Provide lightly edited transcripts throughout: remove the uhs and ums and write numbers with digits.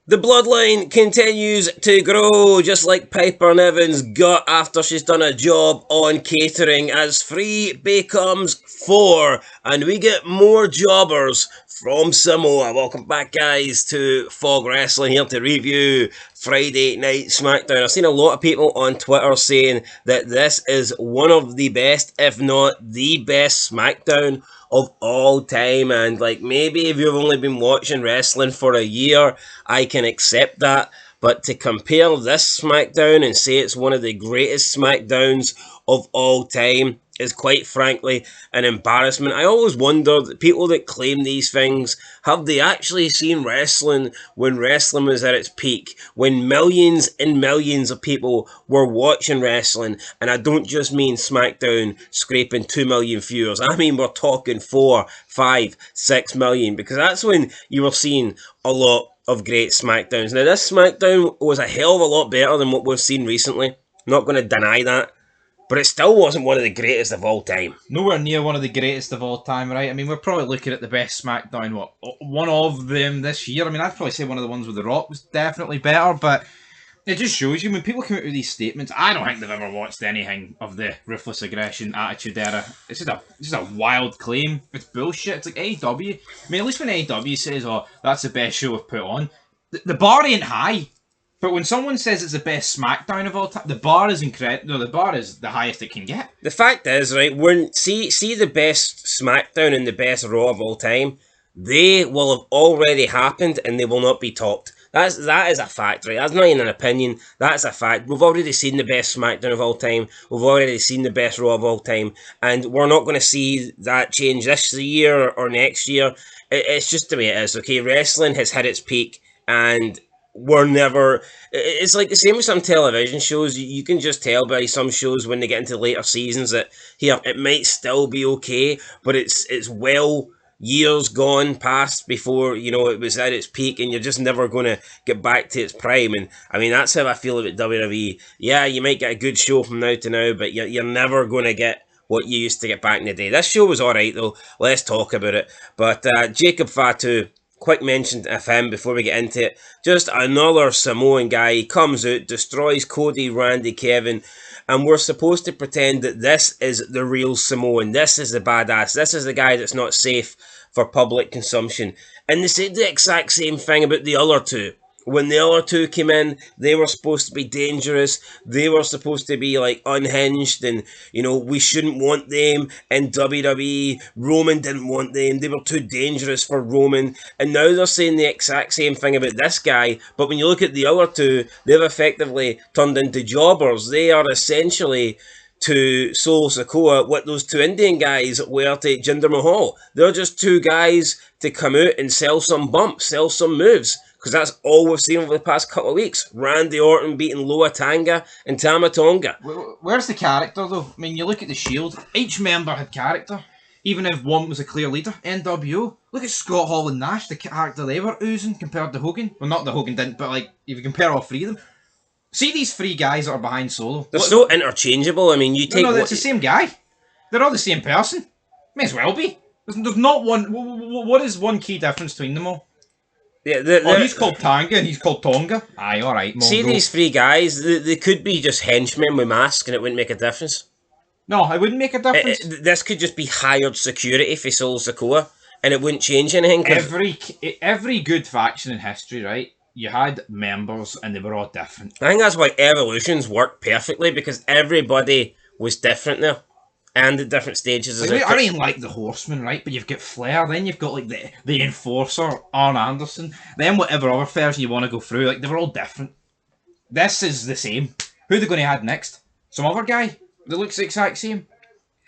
The Bloodline continues to grow, just like Piper Niven's gut after she's done a job on catering, as 3 becomes 4, and we get more jobbers from Samoa. Welcome back, guys, to Fog Wrestling, here to review Friday Night Smackdown. I've seen a lot of people on Twitter saying that this is one of the best, if not the best, Smackdown of all time, and like, maybe if you've only been watching wrestling for a year, I can accept that, but to compare this SmackDown and say it's one of the greatest SmackDowns of all time is quite frankly an embarrassment. I always wonder, the people that claim these things, have they actually seen wrestling when wrestling was at its peak, when millions and millions of people were watching wrestling? And I don't just mean SmackDown scraping 2 million viewers, I mean we're talking 4, 5, 6 million, because that's when you were seeing a lot of great SmackDowns. Now this SmackDown was a hell of a lot better than what we've seen recently, not going to deny that, but it still wasn't one of the greatest of all time. Nowhere near one of the greatest of all time, right? I mean, we're probably looking at the best SmackDown, one of them this year. I mean, I'd probably say one of the ones with The Rock was definitely better, but it just shows you, when people come out with these statements, I don't think they've ever watched anything of the Ruthless Aggression Attitude Era. It's just a wild claim. It's bullshit. It's like AEW. I mean, at least when AEW says, oh, that's the best show we've put on, the bar ain't high. But when someone says it's the best SmackDown of all time, the bar is incredible. No, the bar is the highest it can get. The fact is, right, when see the best SmackDown and the best Raw of all time, they will have already happened and they will not be topped. That is a fact, right? That's not even an opinion. That's a fact. We've already seen the best SmackDown of all time. We've already seen the best Raw of all time, and we're not going to see that change this year or next year. It's just the way it is. Okay, wrestling has hit its peak, and we're never... It's like the same with some television shows. You can just tell by some shows when they get into later seasons that, here, it might still be okay, but it's well years gone past before, you know, it was at its peak, and you're just never going to get back to its prime. And I mean, that's how I feel about WWE. Yeah, you might get a good show from now to now, but you're never going to get what you used to get back in the day. This show was alright though. Let's talk about it. But Jacob Fatu, quick mention of him before we get into it. Just another Samoan guy. He comes out, destroys Cody, Randy, Kevin, and we're supposed to pretend that this is the real Samoan. This is the badass. This is the guy that's not safe for public consumption. And they said the exact same thing about the other two. When the other two came in, they were supposed to be dangerous. They were supposed to be like unhinged, and you know, we shouldn't want them in WWE. Roman didn't want them. They were too dangerous for Roman. And now they're saying the exact same thing about this guy. But when you look at the other two, they've effectively turned into jobbers. They are essentially to Solo Sikoa what those two Indian guys were to Jinder Mahal. They're just two guys to come out and sell some bumps, sell some moves. Because that's all we've seen over the past couple of weeks. Randy Orton beating Loa Tanga and Tama Tonga. Where's the character, though? I mean, you look at the Shield, each member had character, even if one was a clear leader. NWO, look at Scott Hall and Nash, the character they were oozing compared to Hogan. Well, not that Hogan didn't, but like, if you compare all three of them. See these three guys that are behind Solo. They're so interchangeable. I mean, you take... No, it's the same guy. They're all the same person. May as well be. There's not one... What is one key difference between them all? Yeah, he's called Tanga and he's called Tonga. Aye, alright. See these three guys, they could be just henchmen with masks and it wouldn't make a difference. No, it wouldn't make a difference. This could just be hired security for Solo Sikoa and it wouldn't change anything. Every good faction in history, right? You had members and they were all different. I think that's why Evolutions worked perfectly, because everybody was different there. And at different stages. Like, I mean, like the Horseman, right? But you've got Flair, then you've got like the Enforcer, Arn Anderson, then whatever other version you want to go through. Like, they were all different. This is the same. Who are they going to add next? Some other guy that looks the exact same?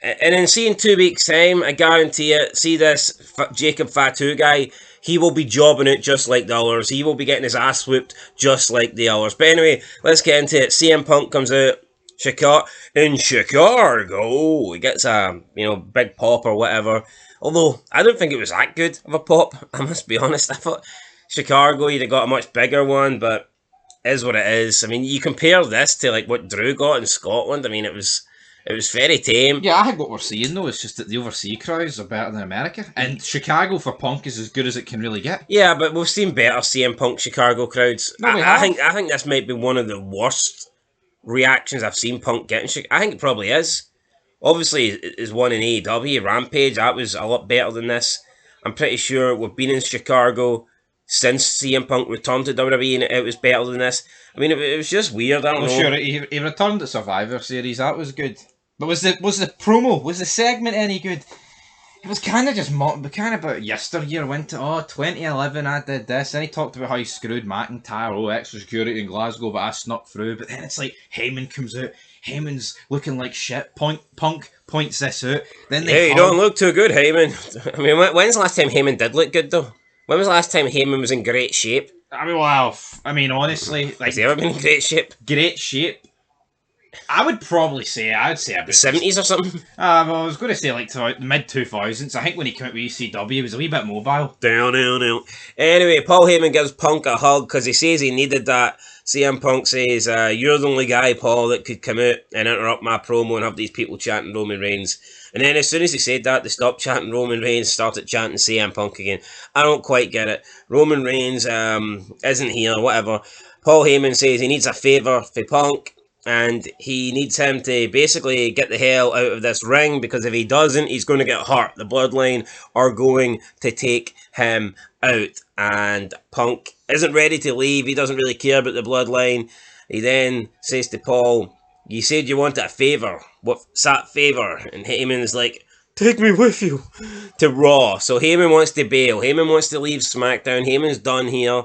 And in seeing 2 weeks' time, I guarantee it, see this Jacob Fatu guy, he will be jobbing it just like the others. He will be getting his ass whooped just like the others. But anyway, let's get into it. CM Punk comes out in Chicago. He gets a big pop or whatever. Although I don't think it was that good of a pop. I must be honest. I thought Chicago he'd have got a much bigger one, but it is what it is. I mean, you compare this to like what Drew got in Scotland. I mean, it was It was very tame. Yeah, I think what we're seeing though is just that the overseas crowds are better than America, and Chicago for Punk is as good as it can really get. Yeah, but we've seen better CM Punk Chicago crowds. No, we I have. think this might be one of the worst reactions I've seen Punk get in Chicago. I think it probably is. Obviously, is one in AEW Rampage. That was a lot better than this. I'm pretty sure we've been in Chicago since CM Punk returned to WWE, and it was better than this. I mean, it was just weird. I don't know. Sure, he returned at Survivor Series. That was good. But was the segment any good? It was kind of just about yesteryear. Went to 2011. I did this. Then he talked about how he screwed McIntyre. Extra security in Glasgow, but I snuck through. But then it's like Heyman comes out. Heyman's looking like shit. Punk points this out. Then you don't look too good, Heyman. I mean, when's the last time Heyman did look good though? When was the last time Heyman was in great shape? I mean, wow. I mean, honestly, like, has he ever been in great shape? Great shape. I would probably say, about the 70s or something. Well, I was going to say like the mid 2000s. I think when he came out with ECW, he was a wee bit mobile. Down. Anyway, Paul Heyman gives Punk a hug because he says he needed that. CM Punk says, "You're the only guy, Paul, that could come out and interrupt my promo and have these people chanting Roman Reigns." And then as soon as he said that, they stopped chanting Roman Reigns, started chanting CM Punk again. I don't quite get it. Roman Reigns isn't here, whatever. Paul Heyman says he needs a favour for Punk, and he needs him to basically get the hell out of this ring, because if he doesn't, he's going to get hurt. The Bloodline are going to take him out. And Punk isn't ready to leave. He doesn't really care about the Bloodline. He then says to Paul, "You said you wanted a favour. What's that favour?" And Heyman is like, "Take me with you to Raw." So Heyman wants to bail. Heyman wants to leave SmackDown. Heyman's done here.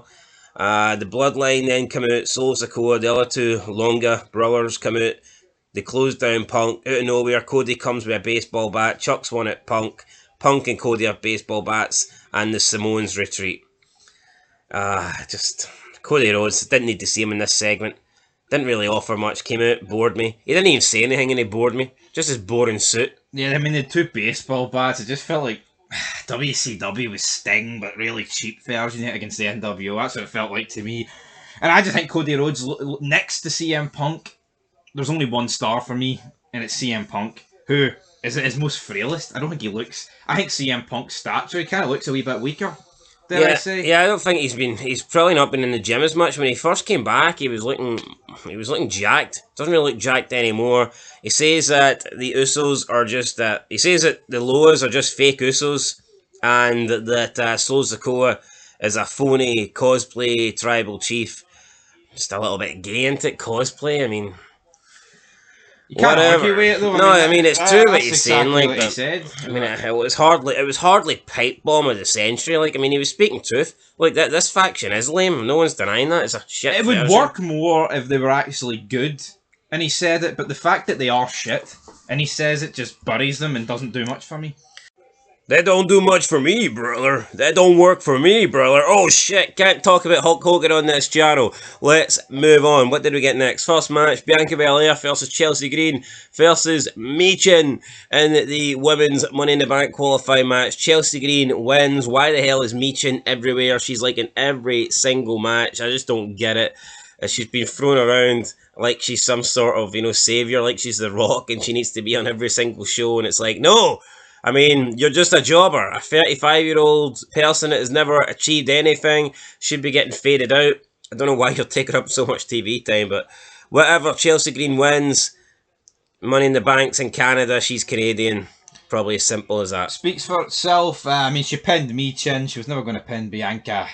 The Bloodline then come out. Solo Sikoa, the other two Longa brothers come out. They close down Punk. Out of nowhere, Cody comes with a baseball bat, chucks one at Punk. Punk and Cody have baseball bats, and the Samoans retreat. Just Cody Rhodes, didn't need to see him in this segment. Didn't really offer much. Came out, bored me. He didn't even say anything and he bored me. Just his boring suit. Yeah, I mean, the two baseball bats, it just felt like WCW was Sting, but really cheap version of it against the NWO. That's what it felt like to me. And I just think Cody Rhodes, next to CM Punk, there's only one star for me, and it's CM Punk, who is his most frailest. I don't think he looks... I think CM Punk's stature, he kind of looks a wee bit weaker. I say? Yeah, I don't think he's probably not been in the gym as much. When he first came back, he was looking jacked. Doesn't really look jacked anymore. He says that the Usos are just he says that the Loas are just fake Usos, and that Solo Sikoa is a phony cosplay tribal chief. Just a little bit gay into it, cosplay. I mean, you can't argue with it though. No, I mean it's true what he's saying. Like, what he said. I mean, it was hardly pipe bomb of the century. Like, I mean, he was speaking truth. Like, this faction is lame. No one's denying that. It's a shit. It would work more if they were actually good, and he said it. But the fact that they are shit, and he says it, just buries them and doesn't do much for me. That don't do much for me, brother. That don't work for me, brother. Oh shit, can't talk about Hulk Hogan on this channel. Let's move on. What did we get next? First match, Bianca Belair versus Chelsea Green versus Michin in the women's Money in the Bank qualifying match. Chelsea Green wins. Why the hell is Michin everywhere? She's like in every single match. I just don't get it. She's been thrown around like she's some sort of, savior, like she's The Rock and she needs to be on every single show, and it's like, no! I mean, you're just a jobber. A 35-year-old person that has never achieved anything should be getting faded out. I don't know why you're taking up so much TV time, but whatever. Chelsea Green wins. Money in the Bank's in Canada. She's Canadian. Probably as simple as that. Speaks for itself. I mean, she pinned Michin. She was never going to pin Bianca.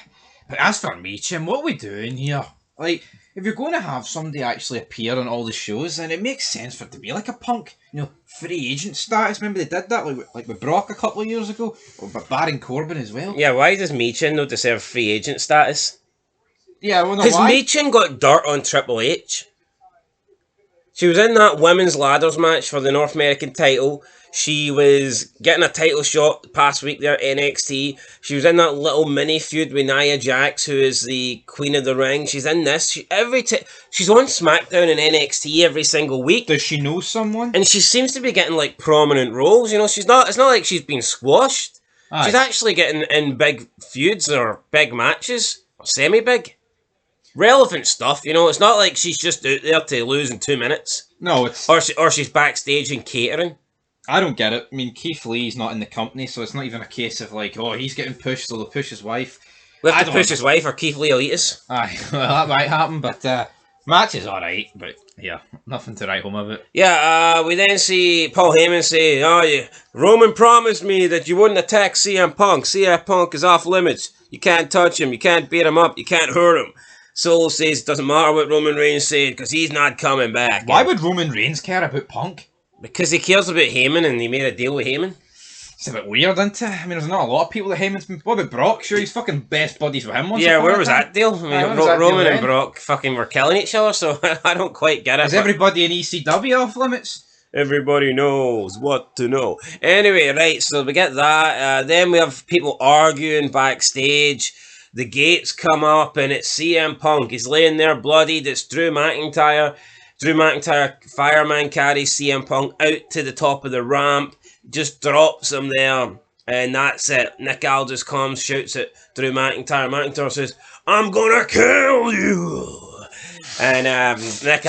But as for Michin, what are we doing here? Like, if you're going to have somebody actually appear on all the shows, then it makes sense for it to be like a Punk, free agent status. Remember they did that like with Brock a couple of years ago, or with Baron Corbin as well. Yeah, why does Michin not deserve free agent status? Yeah, well, no, because Michin got dirt on Triple H. She was in that women's ladders match for the North American title. She was getting a title shot the past week there at NXT. She was in that little mini feud with Nia Jax, who is the Queen of the Ring. She's in this. She's on SmackDown and NXT every single week. Does she know someone? And she seems to be getting like prominent roles. She's not. It's not like she's been squashed. Aye. She's actually getting in big feuds or big matches, or semi-big. relevant stuff. You know, it's not like she's just out there to lose in 2 minutes. No, it's... Or she's backstage and catering. I don't get it. I mean, Keith Lee's not in the company, so it's not even a case of like, oh, he's getting pushed, so they'll push his wife. We have to push his wife or Keith Lee will eat us. Aye, well, that might happen, but match is alright, but yeah, nothing to write home of it. Yeah, we then see Paul Heyman say, Roman promised me that you wouldn't attack CM Punk. CM Punk is off limits. You can't touch him, you can't beat him up, you can't hurt him. Solo says it doesn't matter what Roman Reigns said because he's not coming back. Why would Roman Reigns care about Punk? Because he cares about Heyman and he made a deal with Heyman. It's a bit weird, isn't it? I mean, there's not a lot of people that Heyman's been... What about Brock? Sure, he's fucking best buddies with him once. Yeah, where was that deal? I mean, Roman and Brock fucking were killing each other, so I don't quite get it. Is everybody in ECW off limits? Everybody knows what to know. Anyway, right, so we get that. Then we have people arguing backstage. The gates come up and it's CM Punk. He's laying there bloodied. It's Drew McIntyre. Drew McIntyre, fireman carries CM Punk out to the top of the ramp. Just drops him there. And that's it. Nick Aldis comes, shouts at Drew McIntyre. McIntyre says, I'm gonna kill you. And Nick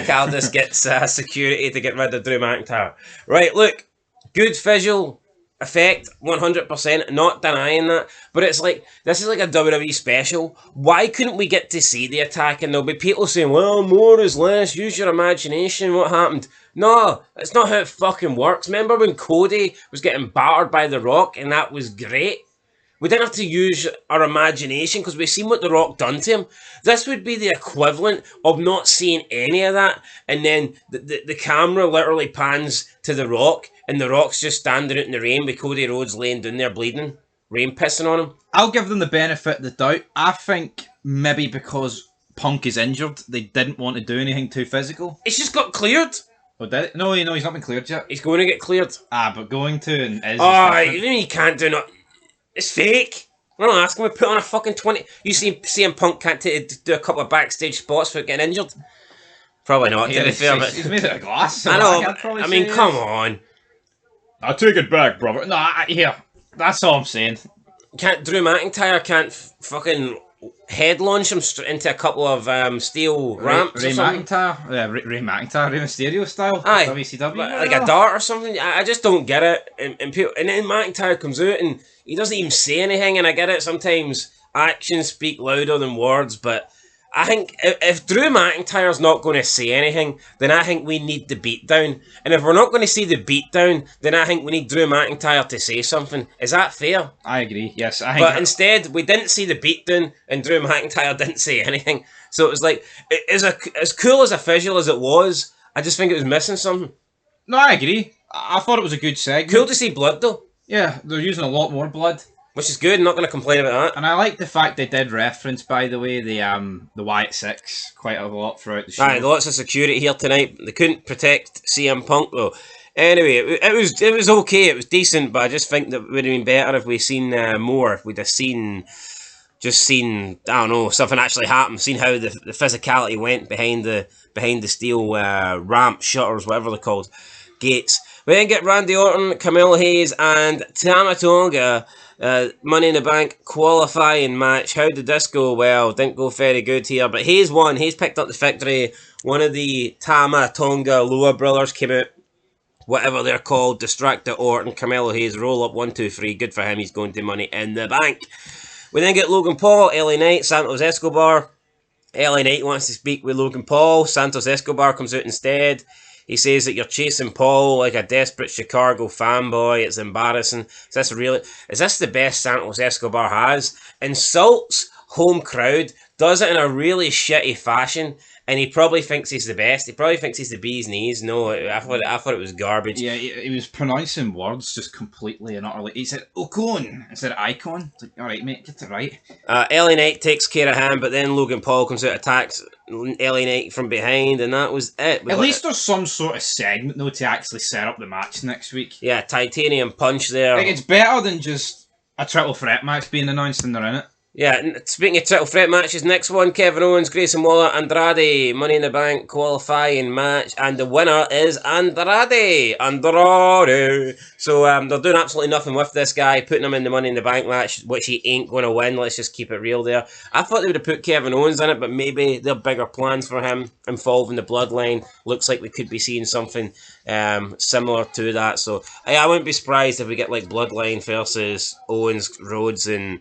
Aldis gets security to get rid of Drew McIntyre. Right, look. Good visual effect, 100%, not denying that, but it's like, this is like a WWE special. Why couldn't we get to see the attack? And there'll be people saying, well, more is less, use your imagination, what happened? No, that's not how it fucking works. Remember when Cody was getting battered by The Rock, and that was great? We didn't have to use our imagination because we've seen what The Rock done to him. This would be the equivalent of not seeing any of that, and then the camera literally pans to The Rock, and The Rock's just standing out in the rain with Cody Rhodes laying down there bleeding, rain pissing on him. I'll give them the benefit of the doubt. I think maybe because Punk is injured, they didn't want to do anything too physical. He's just got cleared. Oh, did it? No, he's not been cleared yet. He's going to get cleared. But going to and is... Oh, you can't do it. It's fake. I'm not asking. We put on a fucking 20. You see, CM Punk can't do a couple of backstage spots without getting injured. Probably not. To be fair, but he's made out of glass. So I know. I mean, come on. I take it back, brother. No, here. That's all I'm saying. Drew McIntyre can't fucking head launch him into a couple of steel ramps. Ray McIntyre, Ray Mysterio style. Aye, WCW, like a dart or something. I just don't get it. And then McIntyre comes out and he doesn't even say anything. And I get it. Sometimes actions speak louder than words, but I think if Drew McIntyre's not going to say anything, then I think we need the beatdown. And if we're not going to see the beatdown, then I think we need Drew McIntyre to say something. Is that fair? I agree, yes. But instead, we didn't see the beatdown, and Drew McIntyre didn't say anything. So it was like, as cool as a visual as it was, I just think it was missing something. No, I agree. I thought it was a good segment. Cool to see blood, though. Yeah, they're using a lot more blood. Which is good, not going to complain about that. And I like the fact they did reference, by the way, the Wyatt Six quite a lot throughout the show. Aye, lots of security here tonight. They couldn't protect CM Punk though. Anyway, it was okay, it was decent, but I just think that it would have been better if we'd seen more. If we'd have seen, I don't know, something actually happen. Seen how the physicality went behind the steel ramp shutters, whatever they're called, gates. We then get Randy Orton, Carmelo Hayes, and Tama Tonga. Money in the Bank qualifying match. How did this go? Well, didn't go very good here, but Hayes won. Hayes picked up the victory. One of the Tama Tonga Loa brothers came out, whatever they're called, distracted Orton. Carmelo Hayes roll up 1, 2, 3. Good for him. He's going to Money in the Bank. We then get Logan Paul, LA Knight, Santos Escobar. LA Knight wants to speak with Logan Paul. Santos Escobar comes out instead. He says that you're chasing Paul like a desperate Chicago fanboy. It's embarrassing. Is this the best Santos Escobar has? Insults home crowd, does it in a really shitty fashion, and he probably thinks he's the best. He probably thinks he's the bee's knees. No, I thought it was garbage. Yeah, he was pronouncing words just completely and utterly. He said Ocon instead of Icon. It's like, all right, mate, get it right. LA Knight takes care of him, but then Logan Paul comes out, attacks LA Knight from behind, and that was it. At least there's some sort of segment, though, to actually set up the match next week. Yeah, titanium punch there. Like, it's better than just a triple threat match being announced and they're in it. Yeah, speaking of title threat matches, next one, Kevin Owens, Grayson Waller, Andrade, Money in the Bank qualifying match, and the winner is Andrade. So they're doing absolutely nothing with this guy, putting him in the Money in the Bank match, which he ain't going to win. Let's just keep it real there. I thought they would have put Kevin Owens in it, but maybe there are bigger plans for him involving the Bloodline. Looks like we could be seeing something similar to that. So I wouldn't be surprised if we get like Bloodline versus Owens, Rhodes, and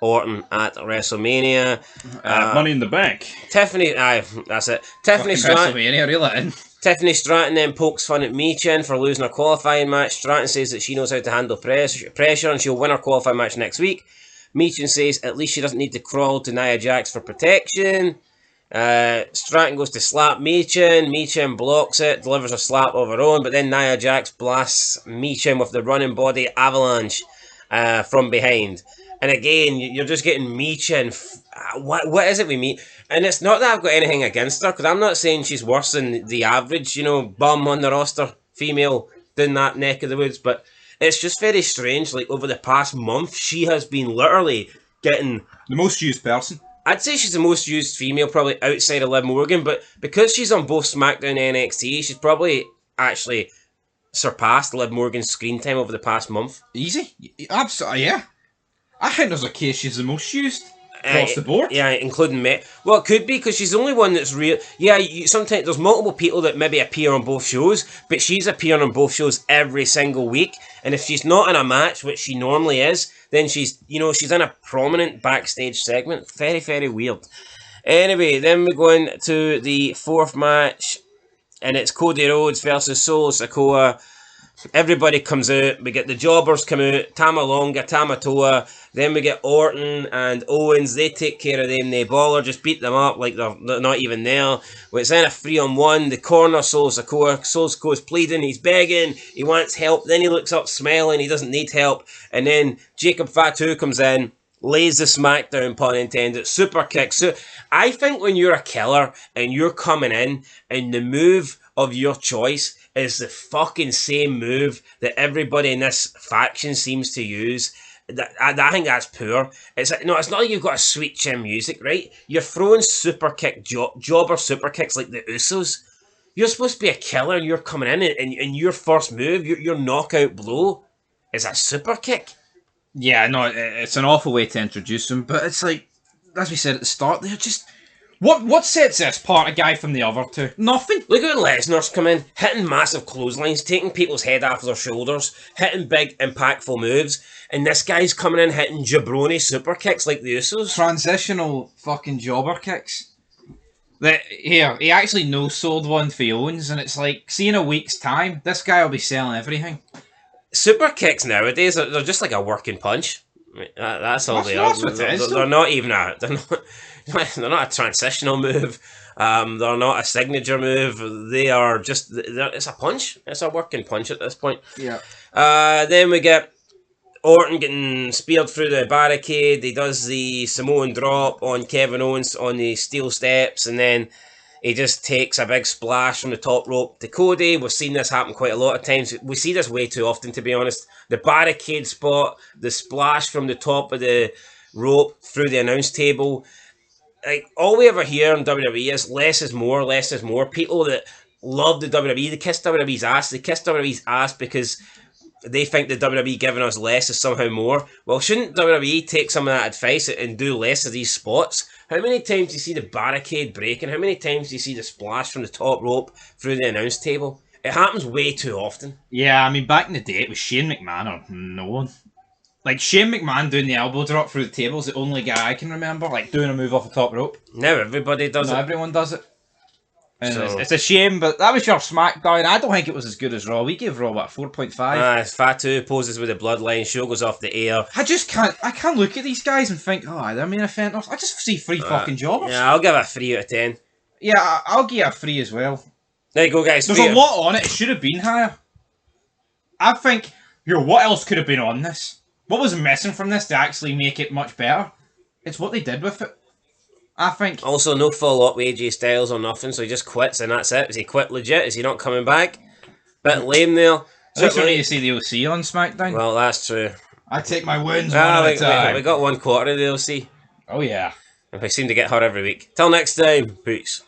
Orton at WrestleMania. Money in the Bank. Tiffany, that's it. Tiffany Stratton. WrestleMania, really. Tiffany Stratton then pokes fun at Michin for losing her qualifying match. Stratton says that she knows how to handle pressure and she'll win her qualifying match next week. Michin says at least she doesn't need to crawl to Nia Jax for protection. Stratton goes to slap Michin. Michin blocks it, delivers a slap of her own, but then Nia Jax blasts Michin with the running body avalanche from behind. And again, you're just getting Michin. What is it with me? And it's not that I've got anything against her, because I'm not saying she's worse than the average, bum on the roster, female down that neck of the woods, but it's just very strange. Like, over the past month, she has been literally getting... The most used person. I'd say she's the most used female, probably outside of Liv Morgan, but because she's on both SmackDown and NXT, she's probably actually surpassed Liv Morgan's screen time over the past month. Easy. Absolutely, yeah. I think there's a case she's the most used across the board. Yeah, including me. Well, it could be, because she's the only one that's real. Yeah, sometimes there's multiple people that maybe appear on both shows, but she's appearing on both shows every single week. And if she's not in a match, which she normally is, then she's in a prominent backstage segment. Very, very weird. Anyway, then we go into the fourth match, and it's Cody Rhodes versus Solo Sikoa. Everybody comes out. We get the jobbers come out. Tamalonga, Tamatoa. Then we get Orton and Owens. They take care of them. They baller, just beat them up like they're not even there. It's then a 3-on-1. The corner, Solo Sikoa. Solo Sikoa's pleading. He's begging. He wants help. Then he looks up smiling. He doesn't need help. And then Jacob Fatu comes in. Lays the smackdown, pun intended. Super kick. So I think when you're a killer and you're coming in and the move of your choice is the fucking same move that everybody in this faction seems to use, I think that's poor. It's not like you've got a sweet chin music, right? You're throwing super kick, jobber super kicks like the Usos. You're supposed to be a killer and you're coming in and your first move, your knockout blow is a super kick. Yeah, no, it's an awful way to introduce them, but it's like, as we said at the start, they're just... What sets this apart a guy from the other two? Nothing. Look at Lesnar's come in, hitting massive clotheslines, taking people's head off their shoulders, hitting big, impactful moves, and this guy's coming in hitting jabroni super kicks like the Usos. Transitional fucking jobber kicks. He actually no-sold one for Owens, and it's like, see in a week's time, this guy will be selling everything. Super kicks nowadays, they're just like a working punch. That's all they are. They're not even they're not a transitional move. They're not a signature move. They are just... It's a punch. It's a working punch at this point. Yeah. Then we get Orton getting speared through the barricade. He does the Samoan drop on Kevin Owens on the steel steps, and then he just takes a big splash from the top rope to Cody. We've seen this happen quite a lot of times. We see this way too often, to be honest. The barricade spot, the splash from the top of the rope through the announce table. Like, all we ever hear in WWE is less is more, less is more. People that love the WWE, they kiss WWE's ass. They kiss WWE's ass because they think the WWE giving us less is somehow more. Well, shouldn't WWE take some of that advice and do less of these spots? How many times do you see the barricade breaking? How many times do you see the splash from the top rope through the announce table? It happens way too often. Yeah, I mean, back in the day, it was Shane McMahon or no one. Like, Shane McMahon doing the elbow drop through the table is the only guy I can remember, like, doing a move off the top rope. Now everybody does it. Everyone does it. And it's a shame, but that was your SmackDown. I don't think it was as good as Raw. We gave Raw, what, 4.5? Fatu poses with the Bloodline, show goes off the air. I can't look at these guys and think, oh, they're main eventers. I just see 3 fucking jobbers. Yeah, I'll give it a 3 out of 10. Yeah, I'll give it a 3 as well. There you go, guys. There's a lot on it. It should have been higher. I think, what else could have been on this? What was missing from this to actually make it much better? It's what they did with it. I think. Also, no follow-up with AJ Styles or nothing, so he just quits and that's it. Is he quit legit? Is he not coming back? Bit lame there. It's like you to see the OC on SmackDown. Well, that's true. I take my wins one at a time. We got 1/4 of the DLC. Oh, yeah. And we seem to get her every week. Till next time. Peace.